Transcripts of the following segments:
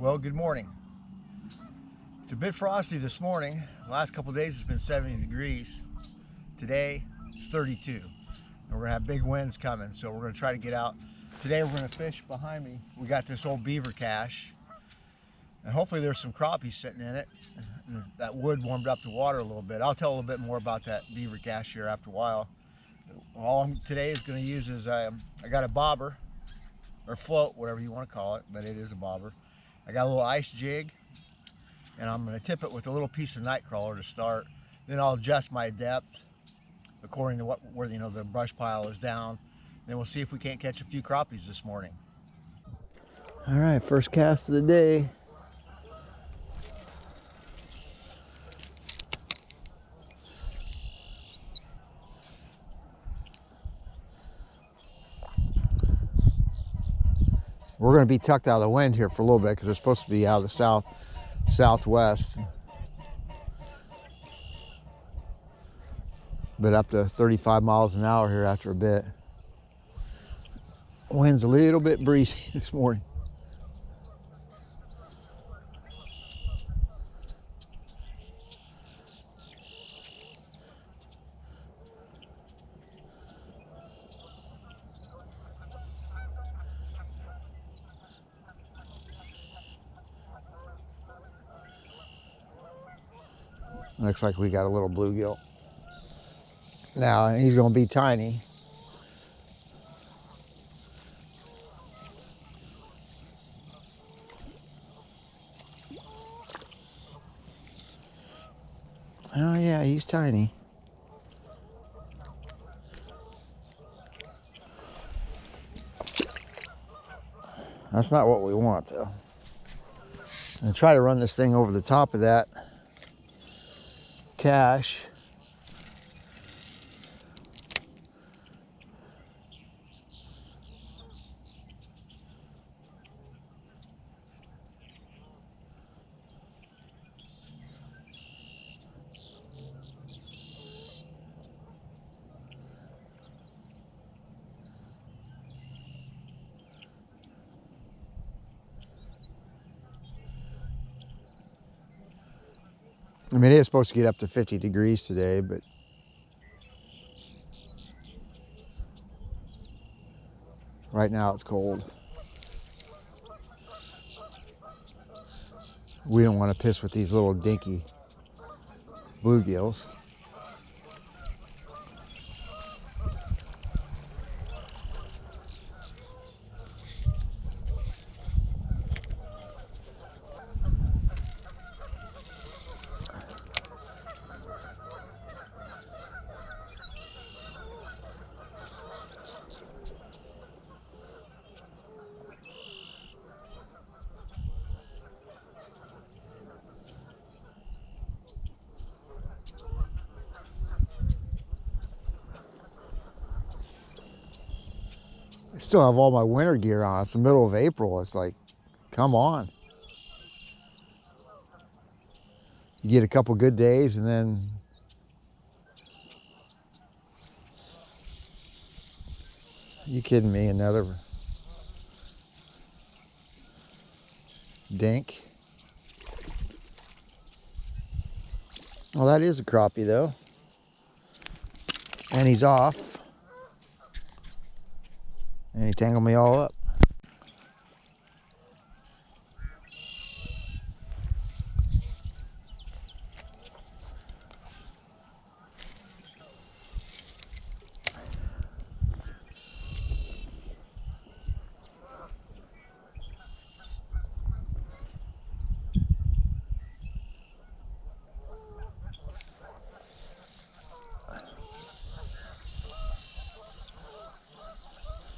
Well, good morning. It's a bit frosty this morning. The last couple of days it's been 70 degrees. Today it's 32. And we're gonna have big winds coming, so we're gonna try to get out. Today we're gonna fish behind me. We got this old beaver cache, and hopefully there's some crappies sitting in it. That wood warmed up the water a little bit. I'll tell a little bit more about that beaver cache here after a while. All today is gonna use is I got a bobber, or float, whatever you want to call it, but it is a bobber. I got a little ice jig, and I'm going to tip it with a little piece of night crawler to start. Then I'll adjust my depth according to where the brush pile is down. Then we'll see if we can't catch a few crappies this morning. All right, first cast of the day. We're going to be tucked out of the wind here for a little bit because they're supposed to be out of the southwest. But up to 35 miles an hour here after a bit. Wind's a little bit breezy this morning. Looks like we got a little bluegill. Now, he's going to be tiny. Oh yeah, he's tiny. That's not what we want though. I'm gonna try to run this thing over the top of that cache. I mean, it is supposed to get up to 50 degrees today, but right now it's cold. We don't want to piss with these little dinky bluegills. I still have all my winter gear on. It's the middle of April. It's like, come on. You get a couple good days and then you kidding me, another dink. Well, that is a crappie though. And he's off. And he tangled me all up.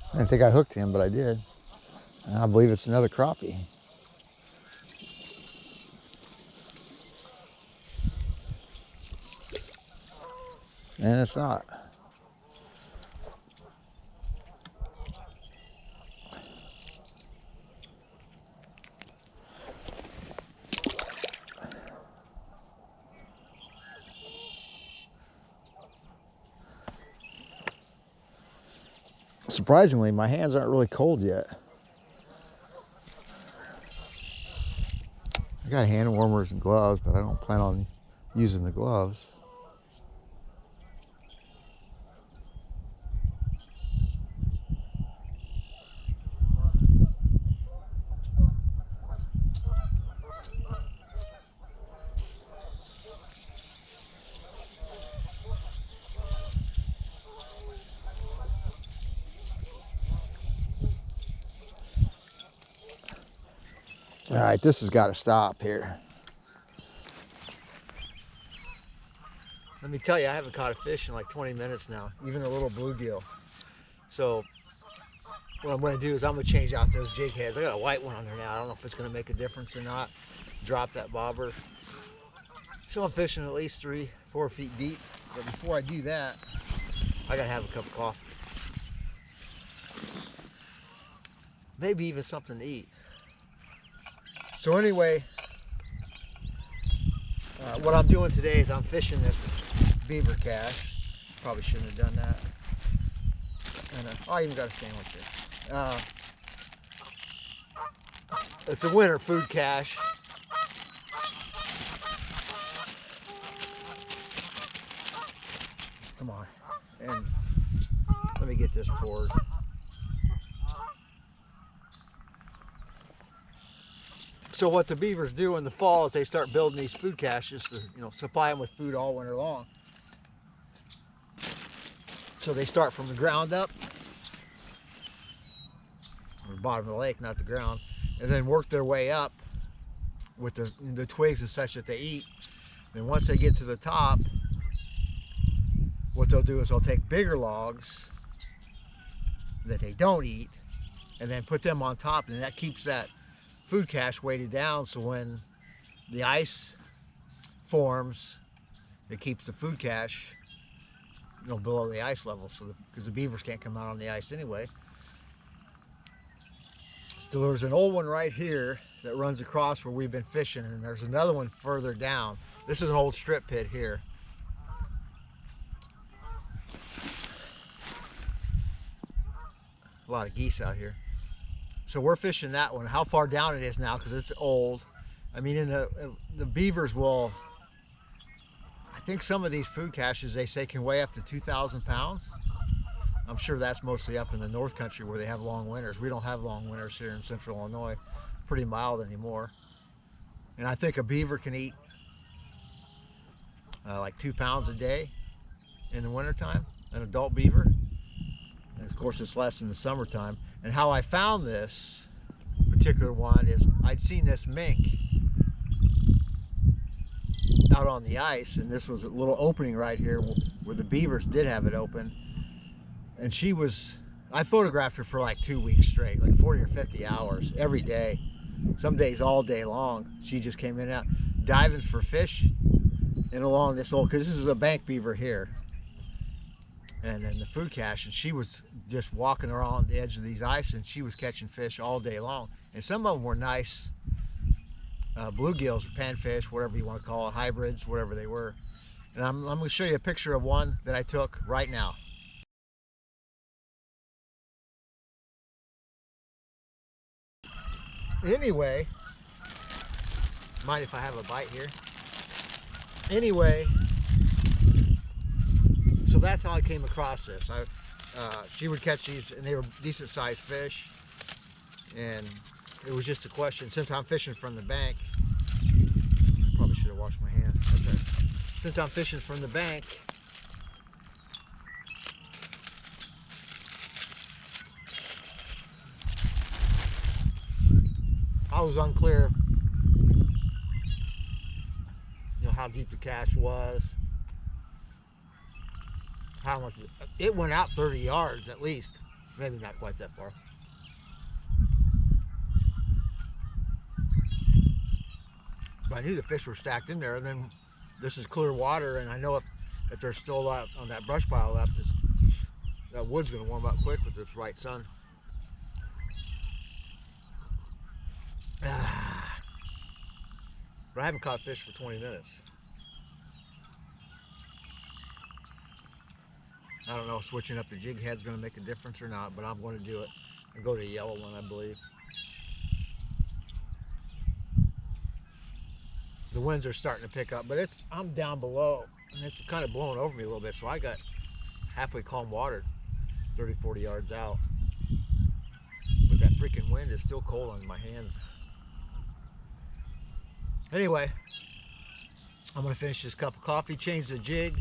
I didn't think I hooked him, but I did. And I believe it's another crappie. And it's not. Surprisingly, my hands aren't really cold yet. I got hand warmers and gloves, but I don't plan on using the gloves. All right, this has got to stop here. Let me tell you, I haven't caught a fish in like 20 minutes now, even a little bluegill. So what I'm going to do is I'm going to change out those jig heads. I got a white one on there now. I don't know if it's going to make a difference or not. Drop that bobber. So I'm fishing at least 3-4 feet deep. But before I do that, I got to have a cup of coffee. Maybe even something to eat. So anyway, what I'm doing today is I'm fishing this beaver cache. Probably shouldn't have done that. And I even got a sandwich here. It's a winter food cache. Come on. And let me get this poured. So what the beavers do in the fall is they start building these food caches to, supply them with food all winter long. So they start from the ground up, or the bottom of the lake, not the ground, and then work their way up with the twigs and such that they eat. Then once they get to the top, what they'll do is they'll take bigger logs that they don't eat and then put them on top, and that keeps that food cache weighted down, so when the ice forms, it keeps the food cache below the ice level, so because the beavers can't come out on the ice anyway. So there's an old one right here that runs across where we've been fishing, and there's another one further down. This is an old strip pit here. A lot of geese out here. So we're fishing that one. How far down it is now, because it's old. I mean, the beavers will, I think some of these food caches, they say, can weigh up to 2,000 pounds. I'm sure that's mostly up in the North Country where they have long winters. We don't have long winters here in Central Illinois. Pretty mild anymore. And I think a beaver can eat like 2 pounds a day in the wintertime, an adult beaver. And of course, it's less in the summertime. And how I found this particular one is I'd seen this mink out on the ice, and this was a little opening right here where the beavers did have it open. And I photographed her for like 2 weeks straight, like 40 or 50 hours every day, some days all day long. She just came in and out diving for fish and along this because this is a bank beaver here, and then the food cache, and she was just walking around the edge of these ice, and she was catching fish all day long. And some of them were nice bluegills or panfish, whatever you want to call it, hybrids, whatever they were. And I'm going to show you a picture of one that I took right now. Anyway, mind if I have a bite here? Anyway, so that's how I came across this. She would catch these, and they were decent sized fish. And it was just a question, since I'm fishing from the bank, probably should have washed my hands. Okay. Since I'm fishing from the bank, I was unclear, how deep the cache was, how much it went out 30 yards at least, maybe not quite that far. But I knew the fish were stacked in there, and then this is clear water, and I know if there's still a lot on that brush pile left, that wood's going to warm up quick with this right sun. But I haven't caught fish for 20 minutes. I don't know if switching up the jig head's going to make a difference or not, but I'm going to do it and go to the yellow one, I believe. the winds are starting to pick up, but I'm down below and it's kind of blowing over me a little bit. So I got halfway calm water 30, 40 yards out. But that freaking wind is still cold on my hands. Anyway, I'm gonna finish this cup of coffee, change the jig,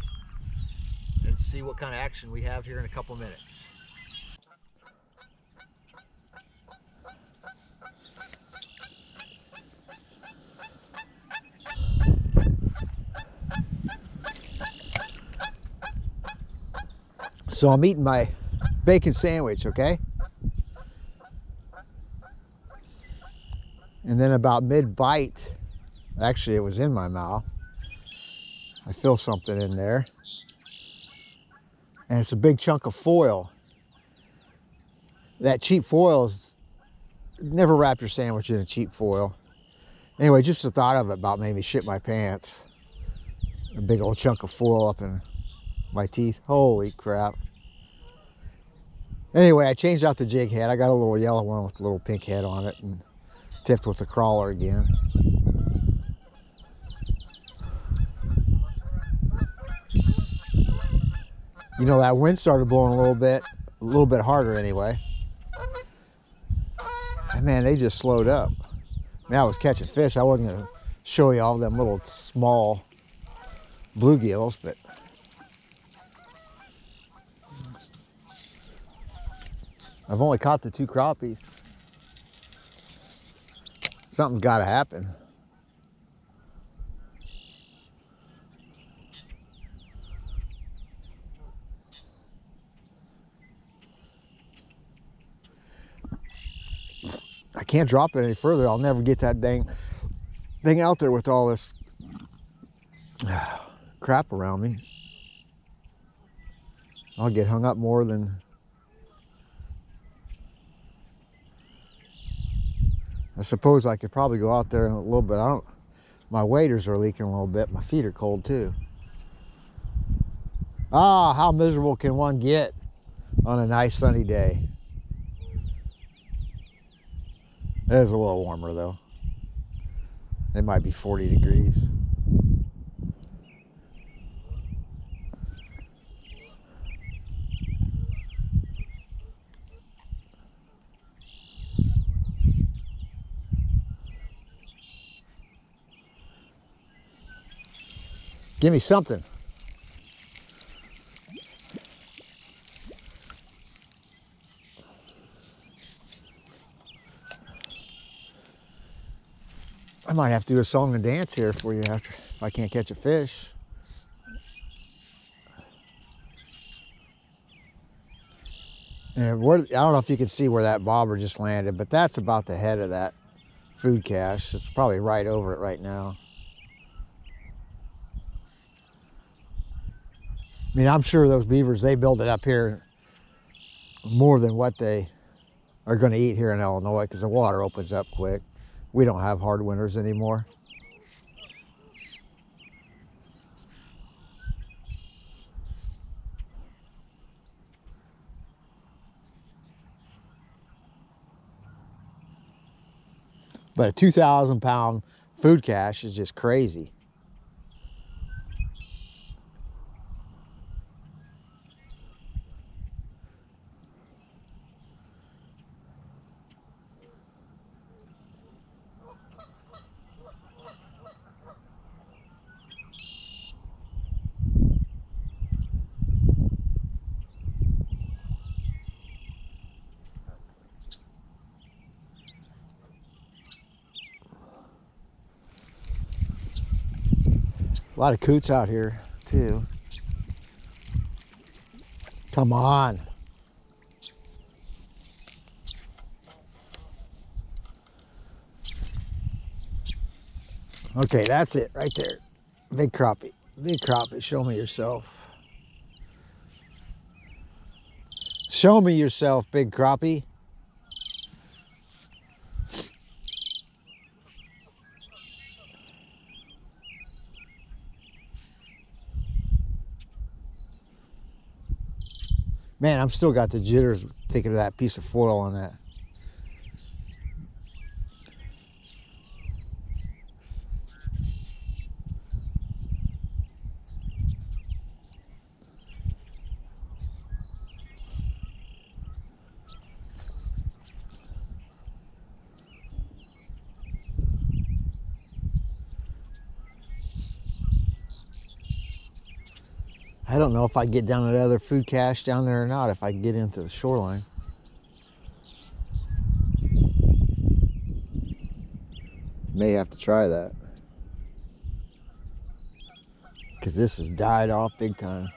and see what kind of action we have here in a couple minutes. So I'm eating my bacon sandwich, okay? And then about mid-bite, actually it was in my mouth, I feel something in there. And it's a big chunk of foil. That cheap foil is, never wrap your sandwich in a cheap foil. Anyway, just the thought of it about made me shit my pants. A big old chunk of foil up in my teeth. Holy crap. Anyway, I changed out the jig head. I got a little yellow one with a little pink head on it and tipped with the crawler again. You know, that wind started blowing a little bit harder anyway. And man, they just slowed up. Man, I was catching fish. I wasn't gonna show you all them little small bluegills, but I've only caught the 2 crappies. Something's gotta happen. I can't drop it any further. I'll never get that dang thing out there with all this crap around me. I'll get hung up more than... I suppose I could probably go out there in a little bit. My waders are leaking a little bit. My feet are cold too. Ah, how miserable can one get on a nice sunny day? It is a little warmer though. It might be 40 degrees. Give me something. I might have to do a song and dance here for you after, if I can't catch a fish. And I don't know if you can see where that bobber just landed, but that's about the head of that food cache. It's probably right over it right now. I mean, I'm sure those beavers, they build it up here more than what they are going to eat here in Illinois because the water opens up quick. We don't have hard winters anymore. But a 2,000-pound food cache is just crazy. A lot of coots out here too. Come on. Okay, that's it right there. Big crappie. Big crappie. Show me yourself. Show me yourself, big crappie. Man, I'm still got the jitters thinking of that piece of foil on that. I don't know if I get down to the other food cache down there or not, if I get into the shoreline. May have to try that. Because this has died off big time.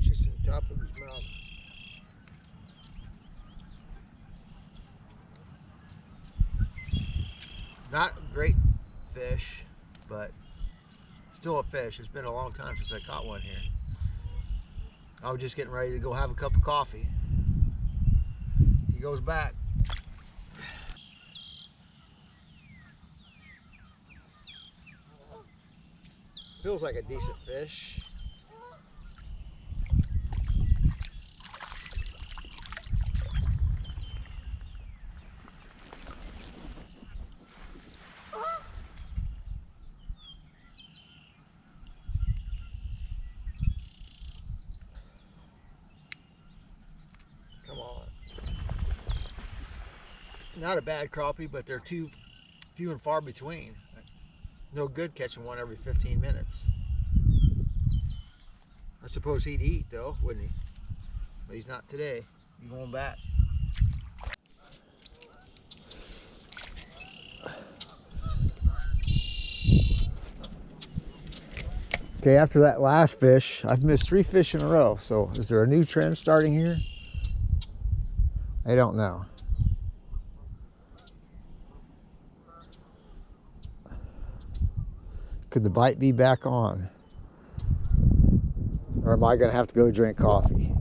Just on top of his mouth. Not a great fish, but still a fish. It's been a long time since I caught one here. I was just getting ready to go have a cup of coffee. He goes back. Feels like a decent fish. Come on. Not a bad crappie, but they're too few and far between. No good catching one every 15 minutes. I suppose he'd eat though, wouldn't he? But he's not today. He's going back. Okay, after that last fish, I've missed 3 fish in a row. So is there a new trend starting here? I don't know. Could the bite be back on? Or am I going to have to go drink coffee?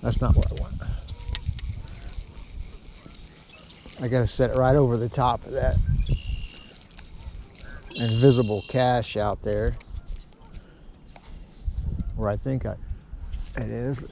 That's not what I want. I got to set it right over the top of that invisible cache out there. Where I think it is.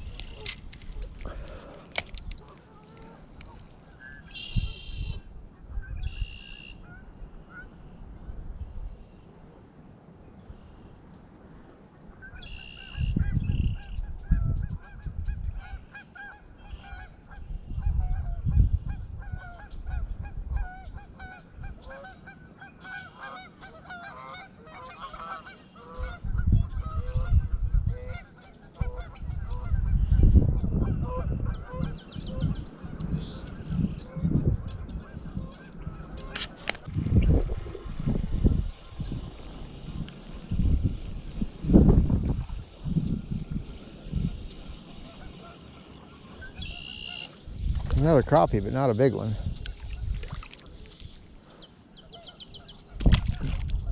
Another crappie, but not a big one.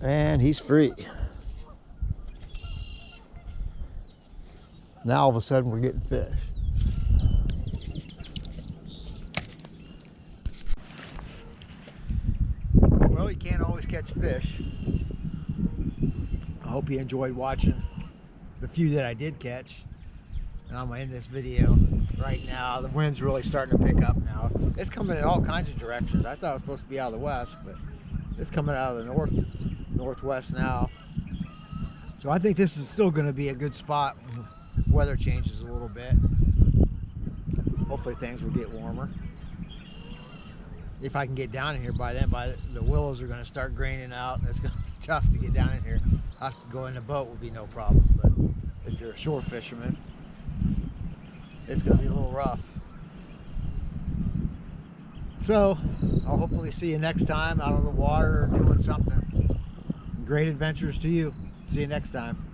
And he's free. Now all of a sudden we're getting fish. Well, you can't always catch fish. I hope you enjoyed watching the few that I did catch. And I'm gonna end this video right now. The wind's really starting to pick up now. It's coming in all kinds of directions. I thought it was supposed to be out of the west, but it's coming out of the northwest now. So I think this is still going to be a good spot when the weather changes a little bit. Hopefully things will get warmer. If I can get down in here by then, the willows are going to start graining out, and it's going to be tough to get down in here. I have to go in the boat would be no problem, but if you're a shore fisherman, it's going to be a little rough. So I'll hopefully see you next time out on the water or doing something. Great adventures to you. See you next time.